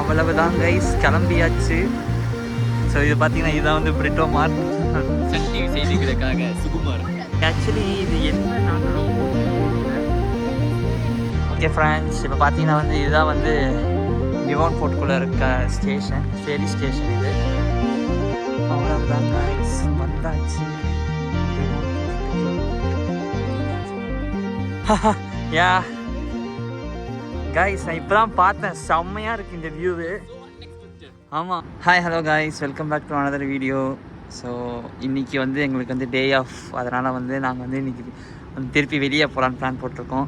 அவ்வளவுதான் கைஸ், கிளம்பியாச்சு. ஸோ இது பார்த்தீங்கன்னா இதுதான் வந்து பிரிட்டோ மார்ட். சக்தி செய்திகளுக்காக சுகுமார். ஆக்சுவலி இது என்ன நாங்களும் ஓகே ஃப்ரெண்ட்ஸ், இப்போ பார்த்தீங்கன்னா வந்து இதுதான் வந்து டிவான் ஃபோர்ட்குள்ளே இருக்க ஸ்டேஷன், ஃபெரி ஸ்டேஷன் இது. அவ்வளவுதான் கைஸ், வந்தாச்சு. யா கைஸ், நான் இப்போ தான் பார்த்தேன், செம்மையாக இருக்குது இந்த வியூவு. ஆமாம். Hi hello guys, welcome back to another video. So இன்றைக்கி வந்து எங்களுக்கு வந்து டே ஆஃப், அதனால் வந்து நாங்கள் வந்து இன்றைக்கி வந்து திருப்பி வெளியே போகலான்னு பிளான் போட்டிருக்கோம்.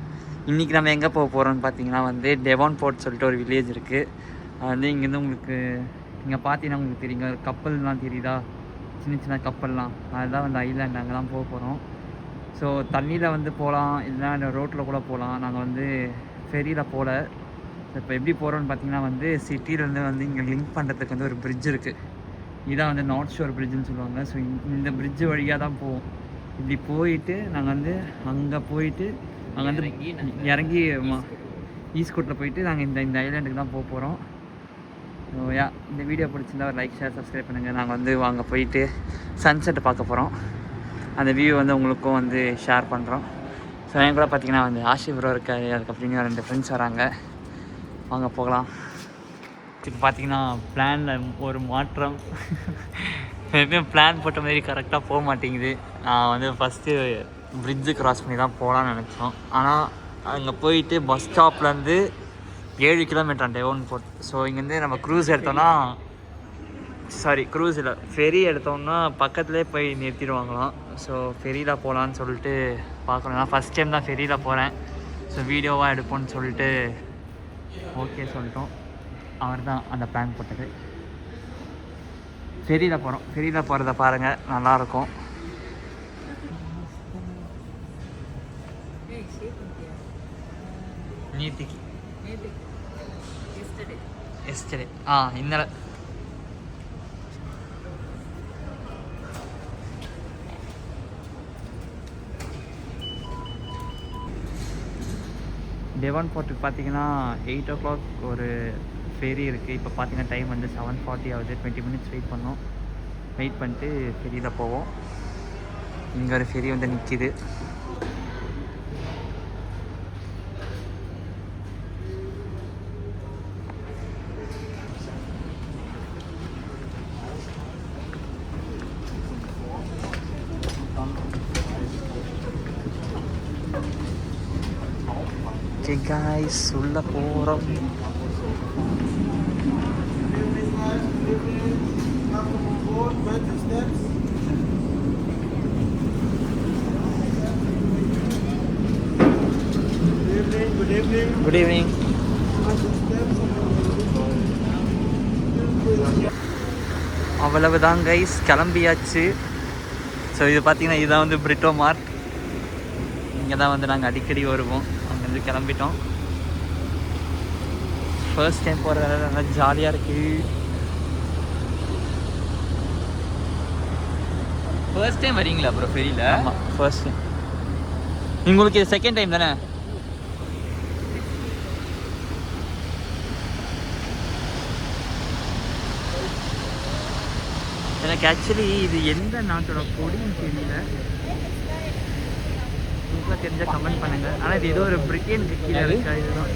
இன்றைக்கி நம்ம எங்கே போக போகிறோம்னு பார்த்தீங்கன்னா வந்து டெவான் போர்ட் சொல்லிட்டு ஒரு வில்லேஜ் இருக்குது. அது வந்து இங்கேருந்து உங்களுக்கு இங்கே பார்த்தீங்கன்னா உங்களுக்கு தெரியுங்க, கப்பல்லாம் தெரியுதா, சின்ன சின்ன கப்பல்லாம், அதுதான் வந்து ஐலாண்ட், அங்கே தான் போக போகிறோம். ஸோ தண்ணியில் வந்து போகலாம், இல்லைன்னா ரோட்டில் கூட போகலாம். நாங்கள் வந்து ஃபெரியில் போகல. இப்போ எப்படி போகிறோன்னு பார்த்தீங்கன்னா வந்து சிட்டியிலேருந்து வந்து இங்கே லிங்க் பண்ணுறதுக்கு வந்து ஒரு பிரிட்ஜ் இருக்குது. இதான் வந்து நார்த் ஷோர் பிரிட்ஜுன்னு சொல்லுவாங்க. ஸோ இந்த பிரிட்ஜு வழியாக தான் போவோம். இப்படி போயிட்டு நாங்கள் வந்து அங்கே போயிட்டு அங்கே வந்து இறங்கி ஈஸ்ட் கோட்டில் போயிட்டு நாங்கள் இந்த ஐலாண்டுக்கு தான் போக போகிறோம். ஸோ இந்த வீடியோ பிடிச்சிருந்தா ஒரு லைக், ஷேர், சப்ஸ்கிரைப் பண்ணுங்கள். நாங்கள் வந்து அங்கே போயிட்டு சன்செட்டை பார்க்க போகிறோம். அந்த வியூ வந்து உங்களுக்கும் வந்து ஷேர் பண்ணுறோம். ஸோ என் கூட பார்த்தீங்கன்னா வந்து ஆஷிபுரம் இருக்காது, அதுக்கப்புறம் 2 ஃப்ரெண்ட்ஸ் வராங்க. வாங்க போகலாம். இப்போ பார்த்தீங்கன்னா பிளானில் ஒரு மாற்றம். எப்பயும் பிளான் போட்ட மாதிரி கரெக்டாக போக மாட்டேங்குது. நான் வந்து ஃபஸ்ட்டு பிரிட்ஜு கிராஸ் பண்ணி தான் போகலான்னு நினச்சோம். ஆனால் அங்கே போயிட்டு பஸ் ஸ்டாப்லேருந்து 7 கிலோமீட்டர் டெவான் போர்ட். ஸோ இங்கேருந்து நம்ம க்ரூஸ் எடுத்தோன்னா, க்ரூஸ் இல்லை, ஃபெரி எடுத்தோம்னா பக்கத்துலேயே போய் நிறுத்திடுவாங்களாம். ஸோ ஃபெரியில் போகலான்னு சொல்லிட்டு பார்க்கணும். நான் ஃபஸ்ட் டைம் தான் ஃபெரியில் போகிறேன். ஸோ வீடியோவாக எடுப்போம்னு சொல்லிட்டு ஓகே சொல்லிட்டோம். அவர் தான் அந்த பிளான் போட்டது. ஃபெரியில் போகிறோம். ஃபெரியில் போகிறத பாருங்கள், நல்லாயிருக்கும். நேற்றுக்கு எஸ்டர்டே இன்னலை டெவான் போர்ட்டுக்கு பார்த்தீங்கன்னா 8 o'clock ஒரு ஃபெரி இருக்குது. இப்போ பார்த்தீங்கன்னா டைம் வந்து 7:40 ஆகுது. 20 minutes வெயிட் பண்ணோம். வெயிட் பண்ணிட்டு ஃபெரியில் போவோம். இங்கே ஒரு ஃபெரி வந்து நிற்கிது. ஓகே காய்ஸ், உள்ள போகிறோம். Good evening. அவ்வளவுதான் கைஸ், கிளம்பியாச்சு. ஸோ இது பார்த்தீங்கன்னா இதுதான் வந்து பிரிட்டோ மார்ட். இங்கே தான் வந்து நாங்கள் அடிக்கடி வருவோம். அங்கேருந்து கிளம்பிட்டோம். ஃபர்ஸ்ட் டைம் போகிறதால நல்லா ஜாலியாக இருக்குது. ஃபர்ஸ்ட் டைம் வரீங்களா அப்புறம் ஃபெரியில்? ஆமாம், ஃபர்ஸ்ட் டைம். உங்களுக்கு இது செகண்ட் டைம் தானே? எனக்கு ஆக்சுவலி இது எந்த நாட்டோட கொடின்னு தெரியல. உங்களுக்கு தெரிஞ்சால் கமெண்ட் பண்ணுங்கள். ஆனால் இது ஏதோ ஒரு பிரிட்டனுக்கு கீழே இருக்கா, இதுதான்.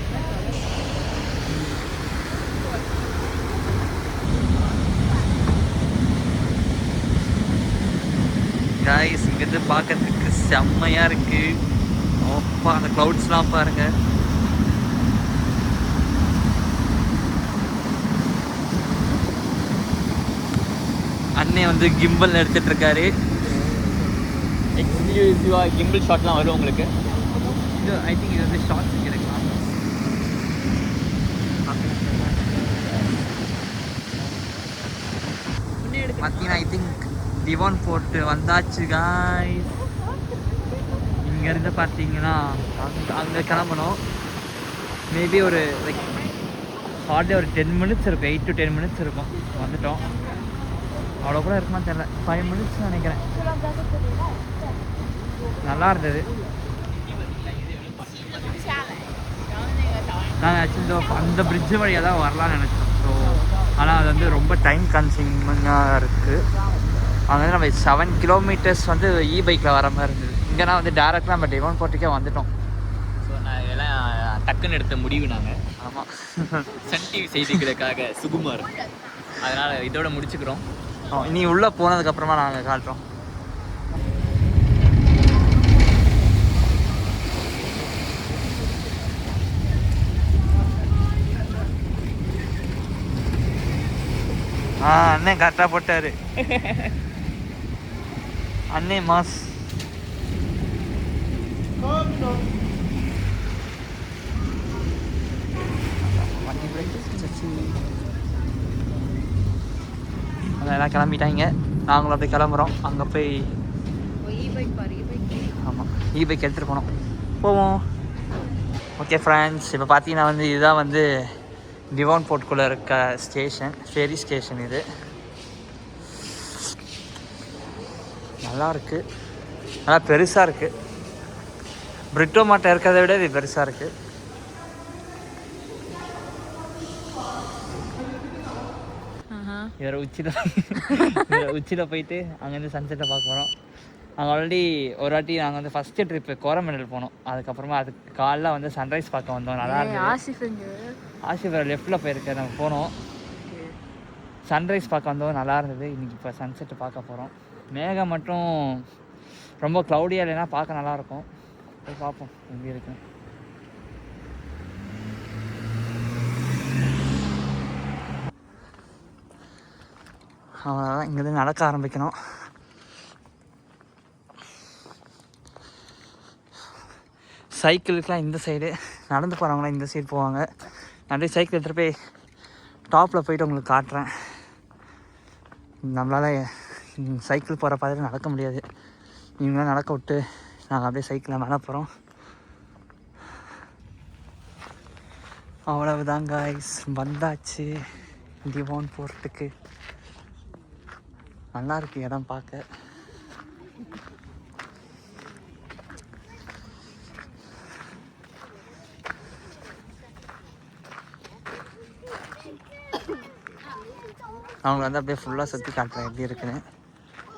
காய்ஸ், இங்கேருந்து பார்க்கறதுக்கு செம்மையாக இருக்குது. அப்பா, அந்த க்ளவுட்ஸ்லாம் பாருங்கள். அண்ணே வந்து கிம்பல் எடுத்துகிட்டு இருக்காரு. எக்ஸ்க்ளூசிவாக கிம்பிள் ஷாட்லாம் வரும் உங்களுக்கு. இது ஐ திங்க் இது வந்து ஷார்ட்ஸ் கிடைக்கலாம். பார்த்தீங்கன்னா ஐ திங்க் டிவான் போர்ட்டு வந்தாச்சு காய்ஸ். இங்கேருந்து பார்த்தீங்கன்னா அங்கே கிளம்பணும். மேபி ஒரு லைக் ஹார்ட்லி ஒரு 10 minutes இருக்கும், 8 to 10 minutes இருக்கும். வந்துட்டோம். அவ்வளோ கூட இருக்குமா தெரியல, 5 minutes நினைக்கிறேன். நல்லா இருந்தது. நாங்கள் ஆக்சுவலி அந்த பிரிட்ஜு வழியாக தான் வரலான்னு நினச்சோம். ஸோ ஸோ ஆனால் அது வந்து ரொம்ப டைம் கன்சியூமிங்காக இருக்குது. அங்கே வந்து நம்ம 7 கிலோமீட்டர்ஸ் வந்து பைக்கில் வர மாதிரி இருந்தது. இங்கேனா வந்து டேரெக்டாக நம்ம டிவோன் போர்ட்டுக்கே வந்துட்டோம். ஸோ நான் இதெல்லாம் டக்குன்னு எடுத்த முடிவு நாங்கள். ஆமாம், சன் டிவி செய்திகளுக்காக சுகுமார். அதனால் இதோட முடிச்சுக்கிறோம். இனி உள்ளே போனதுக்கப்புறமா நாங்கள் காட்டுறோம். அண்ணன் கரெக்டாக போட்டாரு. அண்ணே மாஸ். அதெல்லாம் கிளம்பிட்டாங்க. நாங்களும் அப்படியே கிளம்புறோம். அங்கே போய் ஆமாம் பைக் எடுத்துகிட்டு போவோம். ஓகே ஃப்ரெண்ட்ஸ், இப்போ பார்த்தீங்கன்னா வந்து இதுதான் வந்து டிவோன் போர்ட்டுக்குள்ளே இருக்க ஸ்டேஷன், ஃபெரி ஸ்டேஷன். இது நல்லா இருக்குது, நல்லா பெருசாக இருக்குது. பிரிட்டோ மாட்டை இருக்கிறத விட இது பெருசாக இருக்குது. இதில் உச்சியில் போயிட்டு அங்கேருந்து சன்செட்டை பார்க்க போகிறோம். அங்கே ஆல்ரெடி ஒரு வாட்டி நாங்கள் வந்து ஃபஸ்ட்டு ட்ரிப்பு கோரமண்டல் போனோம். அதுக்கப்புறமா அதுக்கு காலைல வந்து சன்ரைஸ் பார்க்க வந்தோம். நல்லா இருந்தது. ஆசிஃப் லெஃப்டில் போயிருக்க நம்ம போனோம். சன்ரைஸ் பார்க்க வந்தோம், நல்லா இருந்தது. இன்றைக்கி இப்போ சன்செட்டு பார்க்க போகிறோம். மேகம் மட்டும் ரொம்ப க்ளவுடியாக இல்லைன்னா பார்க்க நல்லாயிருக்கும். போய் பார்ப்போம் எப்படி இருக்கு. அவ்வளோதான், இங்கேருந்து நடக்க ஆரம்பிக்கணும். சைக்கிளுக்கெலாம் இந்த சைடு, நடந்து போகிறவங்களாம் இந்த சைடு போவாங்க. நிறைய சைக்கிள் எடுத்துகிட்டு போய் டாப்பில் போய்ட்டு உங்களுக்கு காட்டுறேன். நம்மளால் சைக்கிள் போகிற பாதையில் நடக்க முடியாது. இவங்களாம் நடக்க விட்டு நாங்கள் அப்படியே சைக்கிளில் மேலே போகிறோம். அவ்வளவுதான் காய்ஸ், வந்தாச்சு டிவோன் போர்ட்டுக்கு. நல்லா இருக்குது இடம் பார்க்க. அவங்க வந்து அப்படியே ஃபுல்லாக சுற்றி காட்டுறேன் எப்படி இருக்குன்னு.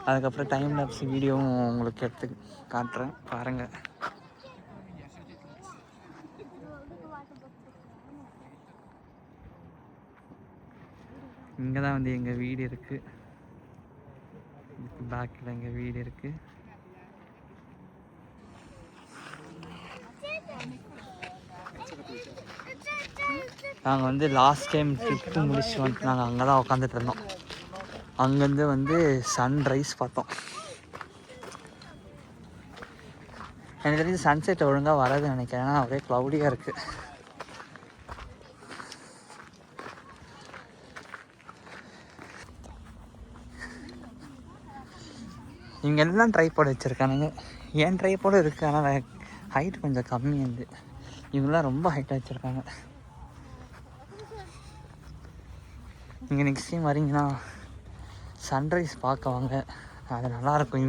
அதுக்கப்புறம் டைம் லேப்ஸ் வீடியோவும் உங்களுக்கு எடுத்து காட்டுறேன், பாருங்கள். இங்கே தான் வந்து எங்கள் வீடு இருக்குது. இதுக்கு பேக்கில் எங்கள் வீடு இருக்குது. நாங்கள் வந்து லாஸ்ட் டைம் ட்ரிப்பு முடிச்சு வந்துட்டு நாங்கள் அங்கே தான் உட்காந்துட்டு இருந்தோம். அங்கேருந்து வந்து சன்ரைஸ் பார்த்தோம். எனக்கு தெரிஞ்சு சன்செட் ஒழுங்காக வராதுன்னு நினைக்கிறேன், ஏன்னா ஒரே க்ளவுடியாக இருக்குது. இவங்க எல்லாம் ட்ரைபாட் வச்சுருக்கானுங்க. ஏன் ட்ரைபாடும் இருக்குது, ஆனால் ஹைட் கொஞ்சம் கம்மி இருந்து. இவங்களாம் ரொம்ப ஹைட்டாக வச்சுருக்காங்க. நீங்கள் நெக்ஸ்ட் டைம் வரீங்கன்னா சன்ரைஸ் பார்க்க வாங்க, அது நல்லாயிருக்கும்.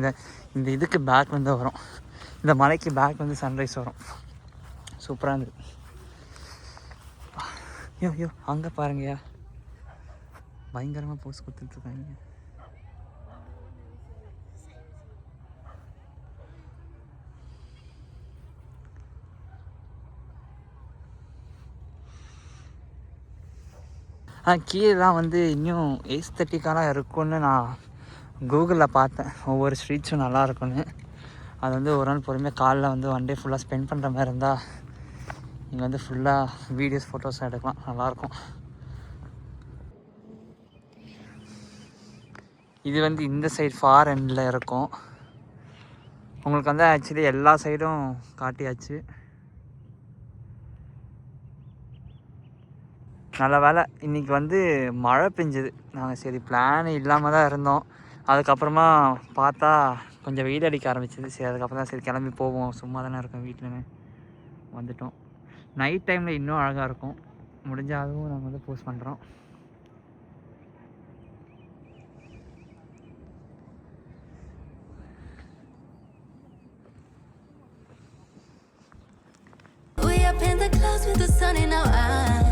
இந்த இதுக்கு பேக் வந்து வரும், இந்த மலைக்கு பேக் வந்து சன்ரைஸ் வரும். சூப்பராக இருந்தது. ஐயோ அங்கே பாருங்கய்யா, பயங்கரமாக போஸ் கொடுத்துட்ருக்காங்க. கீழே தான் வந்து இன்னும் ஏஸ்தட்டிக்காலாம் இருக்கும்னு நான் கூகுளில் பார்த்தேன். ஒவ்வொரு ஸ்ட்ரீட்ஸும் நல்லா இருக்கும்னு. அது வந்து ஒரு நாள் பொறுமையாக காலைல வந்து ஒன் டே ஃபுல்லாக ஸ்பெண்ட் பண்ணுற மாதிரி இருந்தால் இங்கே வந்து ஃபுல்லாக வீடியோஸ் ஃபோட்டோஸ் எடுக்கலாம், நல்லாயிருக்கும். இது வந்து இந்த சைடு ஃபார் எண்டில் இருக்கும். உங்களுக்கு வந்து ஆக்சுவலி எல்லா சைடும் காட்டியாச்சு. நல்ல வேலை இன்றைக்கி வந்து மழை பெஞ்சுது. நாங்கள் சரி பிளான் இல்லாமல் தான் இருந்தோம். அதுக்கப்புறமா பார்த்தா கொஞ்சம் வெயில் அடிக்க ஆரம்பிச்சிது. சரி அதுக்கப்புறம் தான் சரி கிளம்பி போவோம், சும்மா தானே இருக்கோம் வீட்டில்னு வந்துட்டோம். நைட் டைமில் இன்னும் அழகாக இருக்கும். முடிஞ்சால் அதுவும் நாங்கள் வந்து போஸ்ட் பண்ணுறோம். We up in the clouds with the sun in our eyes.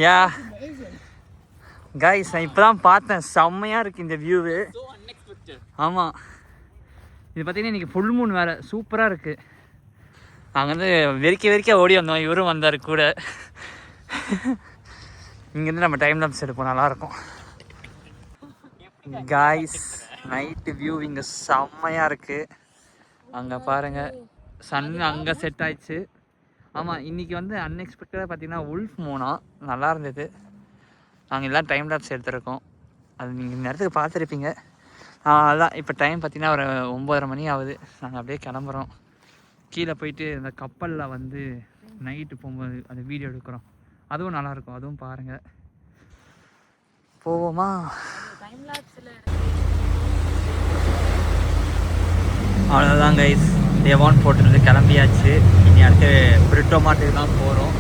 Yeah guys, நான் இப்போ தான் பார்த்தேன், செம்மையாக இருக்குது இந்த வியூவு. ஆமாம், இது பார்த்தீங்கன்னா இன்றைக்கி ஃபுல் மூன் வேறு, சூப்பராக இருக்குது. நாங்கள் வந்து வெறிக்க ஓடி வந்தோம், இவரும் வந்தார் கூட. இங்கேருந்து நம்ம டைம் லாப்ஸ் எடுப்போம், நல்லாயிருக்கும். கைஸ், நைட்டு வியூ இங்கே செம்மையாக இருக்குது. அங்கே பாருங்கள், சன் அங்கே செட் ஆயிடுச்சு. ஆமாம், இன்றைக்கி வந்து அன்எக்ஸ்பெக்டடாக பார்த்தீங்கன்னா உல்ஃப் மூனா நல்லா இருந்தது. நாங்கள் எல்லாம் டைம் லாப்ஸ் எடுத்துருக்கோம், அது நீங்கள் நேரத்துக்கு பார்த்துருப்பீங்க. அதான் இப்போ டைம் பார்த்தீங்கன்னா ஒரு 9:30 மணி ஆகுது. நாங்கள் அப்படியே கிளம்புறோம். கீழே போயிட்டு இந்த கப்பலில் வந்து நைட்டு போகும்போது அந்த வீடியோ எடுக்கிறோம், அதுவும் நல்லாயிருக்கும், அதுவும் பாருங்கள். போவோமா? அவ்வளோதான் கைஸ், டே 1 போட்டுருந்து கிளம்பியாச்சு. இனி அடுத்து பிரிட்டோ மாட்டுக்கு தான் போகிறோம்.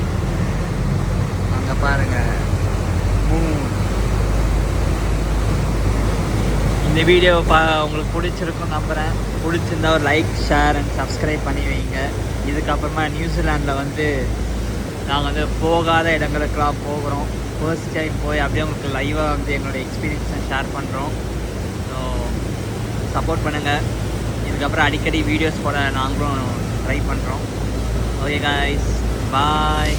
அங்கே பாருங்கள். இந்த வீடியோ உங்களுக்கு பிடிச்சிருக்கும் நம்புகிறேன். பிடிச்சிருந்தா ஒரு லைக், ஷேர் அண்ட் சப்ஸ்கிரைப் பண்ணி வைங்க. இதுக்கப்புறமா நியூசிலாண்டில் வந்து நாங்கள் வந்து போகாத இடங்களுக்கெல்லாம் போகிறோம். ஃபர்ஸ்ட் டைம் போய் அப்படியே உங்களுக்கு லைவாக வந்து எங்களோட எக்ஸ்பீரியன்ஸை ஷேர் பண்ணுறோம். ஸோ சப்போர்ட் பண்ணுங்கள். இதுக்கப்புறம் அடிக்கடி வீடியோஸ் போட நாங்களும் ட்ரை பண்ணுறோம். ஓகே காய்ஸ், பாய்.